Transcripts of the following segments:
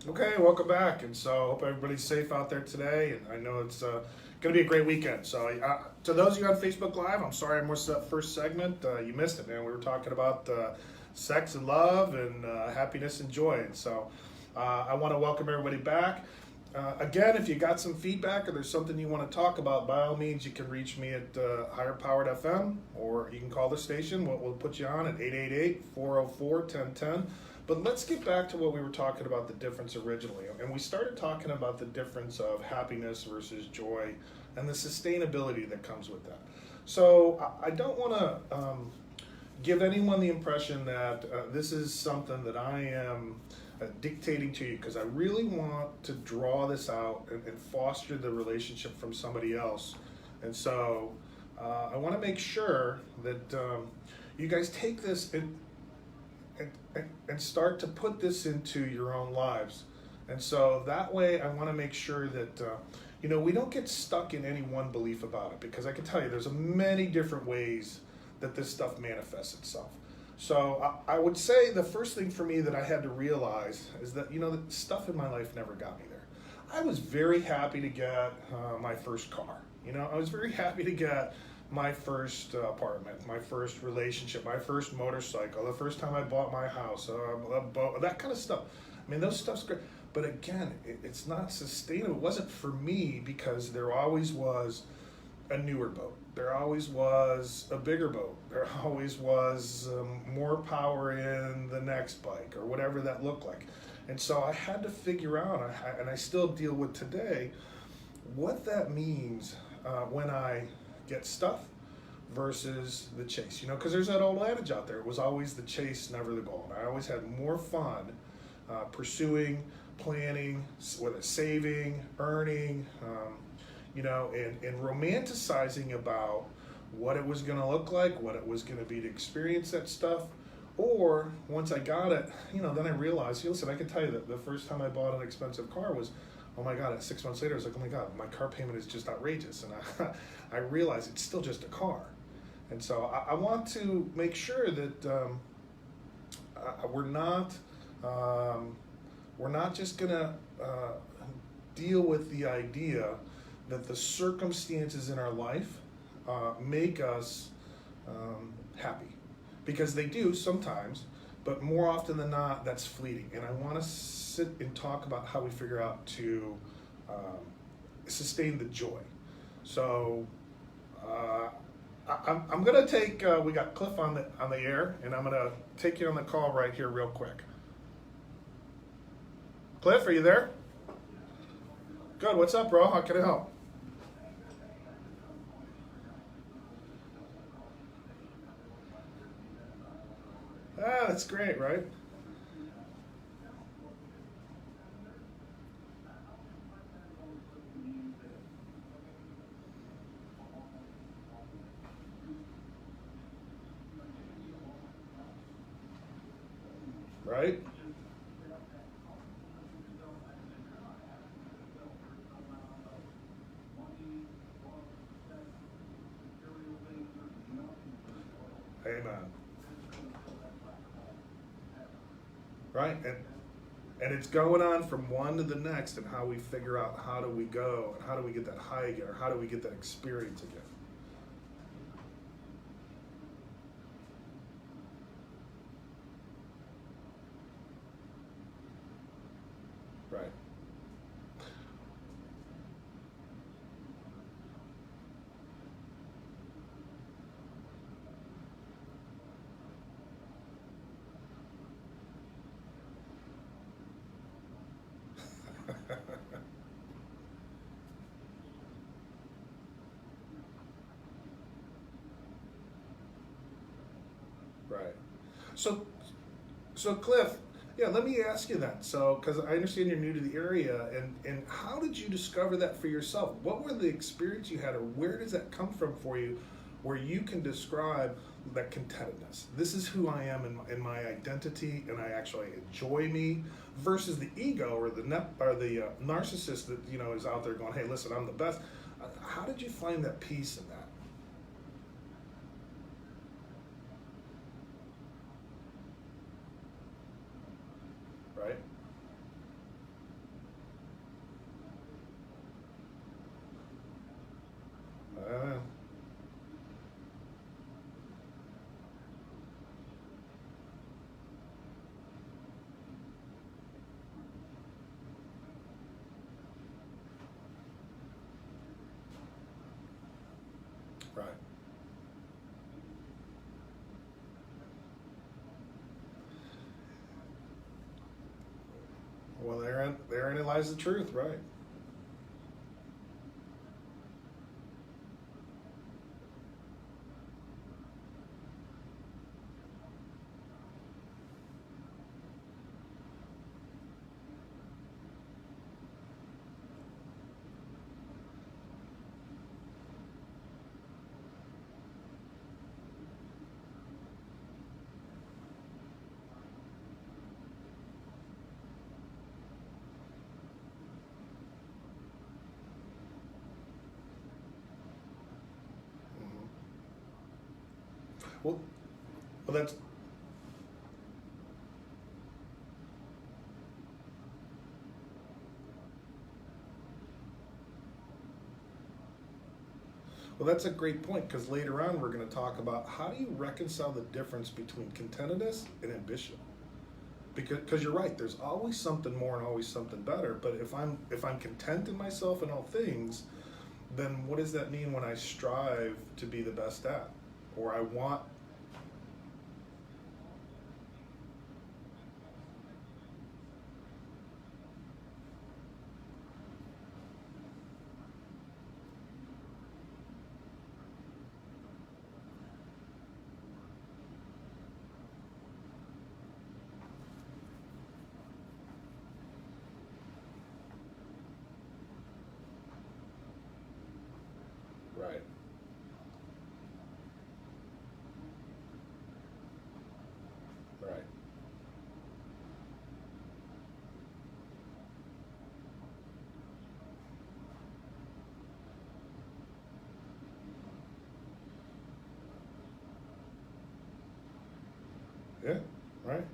Okay, welcome back. And so I hope everybody's safe out there today. And I know it's going to be a great weekend. So to those of you on Facebook Live, I'm sorry I missed that first segment. You missed it, man. We were talking about sex and love and happiness and joy. And so I want to welcome everybody back. Again, if you got some feedback or there's something you want to talk about, by all means, you can reach me at Higher Powered FM, or you can call the station. We'll put you on at 888-404-1010. But let's get back to what we were talking about, the difference originally. And we started talking about the difference of happiness versus joy and the sustainability that comes with that. So I don't want to give anyone the impression that this is something that I am dictating to you, because I really want to draw this out and foster the relationship from somebody else. And so I want to make sure that you guys take this and start to put this into your own lives. And so that way I want to make sure that we don't get stuck in any one belief about it, because I can tell you there's many different ways that this stuff manifests itself. So I would say the first thing for me that I had to realize is that the stuff in my life never got me there. I was very happy to get my first car. I was very happy to get my first apartment, my first relationship, my first motorcycle, the first time I bought my house, a boat, that kind of stuff. I mean, those stuff's great. But again, it's not sustainable. It wasn't for me, because there always was a newer boat. There always was a bigger boat. There always was more power in the next bike, or whatever that looked like. And so I had to figure out, and I still deal with today, what that means when I get stuff versus the chase. Because there's that old adage out there, it was always the chase, never the goal. And I always had more fun pursuing, planning, whether saving, earning, and romanticizing about what it was going to look like, what it was going to be to experience that stuff. Or once I got it, then I realized, listen, I can tell you that the first time I bought an expensive car was, oh my God, 6 months later, I was like, oh my God, my car payment is just outrageous. And I realized it's still just a car. And so I want to make sure that we're not just going to deal with the idea that the circumstances in our life make us happy, because they do sometimes, but more often than not, that's fleeting. And I want to sit and talk about how we figure out to sustain the joy. So I'm going to take, we got Cliff on the air, and I'm going to take you on the call right here real quick. Cliff, are you there? Good. What's up, bro? How can I help? That's great, right? Right? Amen. Right? And it's going on from one to the next, and how we figure out how do we go, and how do we get that high again, or how do we get that experience again. Right. Right. So, so Cliff, yeah, let me ask you that. So, because I understand you're new to the area, and how did you discover that for yourself? What were the experience you had, or where does that come from for you, where you can describe that contentedness? This is who I am in my identity, and I actually enjoy me, versus the ego or the narcissist that is out there going, hey, listen, I'm the best. How did you find that peace in that? Right. Well, therein lies the truth, right? Hmm. Well, well, that's well, that's a great point because later on we're going to talk about how do you reconcile the difference between contentedness and ambition. Because you're right, there's always something more and always something better. But if I'm content in myself in all things, then what does that mean when I strive to be the best at, or I want? Right, right, yeah, right.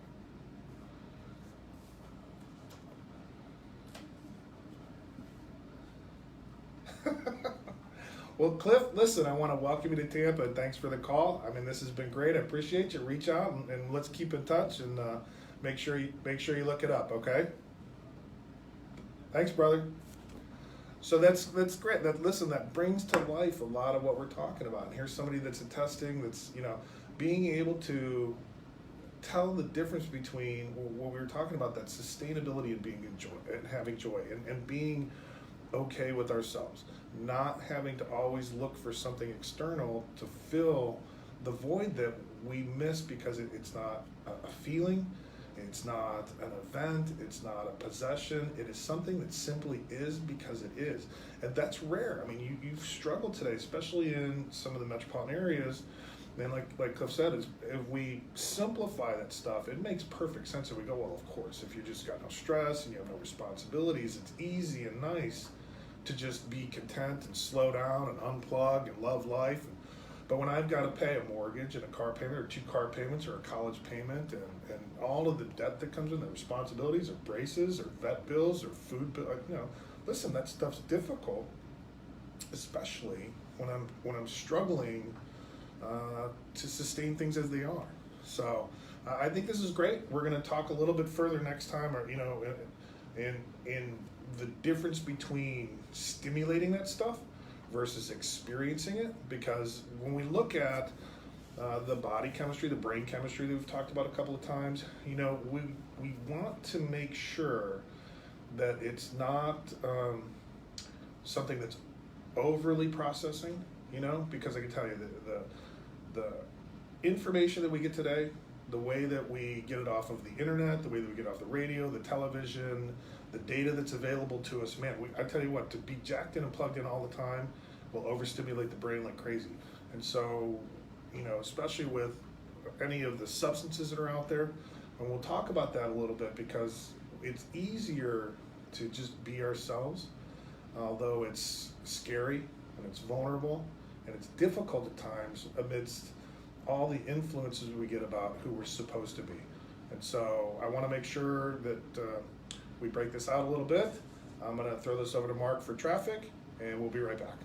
Well, Cliff, listen, I want to welcome you to Tampa and thanks for the call. I mean, this has been great. I appreciate you. Reach out and let's keep in touch and make sure you look it up. Okay. Thanks, brother. So that's great. That listen, that brings to life a lot of what we're talking about. And here's somebody that's attesting. That's being able to tell the difference between what we were talking about, that sustainability and being enjoy and having joy and being okay with ourselves, not having to always look for something external to fill the void that we miss because it's not a feeling, it's not an event, it's not a possession, it is something that simply is because it is. And that's rare. I mean, you've struggled today, especially in some of the metropolitan areas. And like Cliff said, is if we simplify that stuff, it makes perfect sense. And we go, well, of course, if you just got no stress and you have no responsibilities, it's easy and nice to just be content and slow down and unplug and love life. But when I've got to pay a mortgage and a car payment or two car payments or a college payment and all of the debt that comes in, the responsibilities or braces or vet bills or food bill, listen, that stuff's difficult, especially when I'm struggling to sustain things as they are. So I think this is great. We're going to talk a little bit further next time, or in the difference between stimulating that stuff versus experiencing it. Because when we look at the body chemistry, the brain chemistry that we've talked about a couple of times, we want to make sure that it's not something that's overly processing. Because I can tell you the information that we get today, the way that we get it off of the internet, the way that we get it off the radio, the television, the data that's available to us, man, I tell you what, to be jacked in and plugged in all the time will overstimulate the brain like crazy. And so, especially with any of the substances that are out there, and we'll talk about that a little bit because it's easier to just be ourselves, although it's scary and it's vulnerable and it's difficult at times amidst all the influences we get about who we're supposed to be. And so I want to make sure that we break this out a little bit. I'm going to throw this over to Mark for traffic, and we'll be right back.